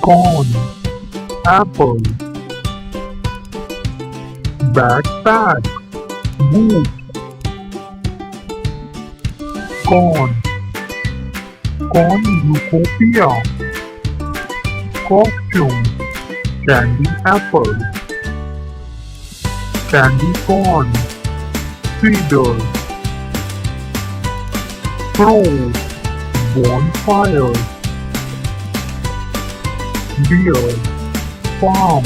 corn, apple, backpack, boot, corn, cornucopia, costume, candy apple, candy corn, feeder, crow, bonfire, beer, farm,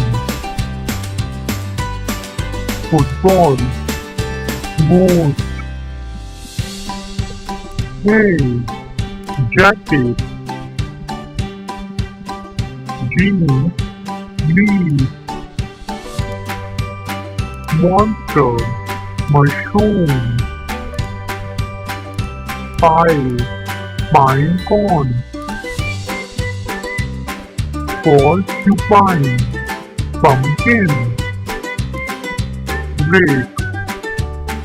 football, boat, hay, jacket, jeans, leaf, monster, mushroom, pie, pine cone, porcupine, pumpkin, rake,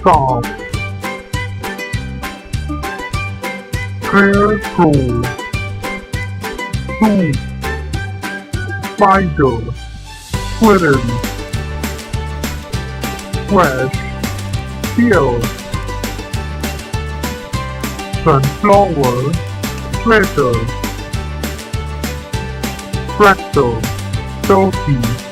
calf, scarecrow, soup, spider, squirrel, squash, deer, sunflower, sweater, tractor, turkey.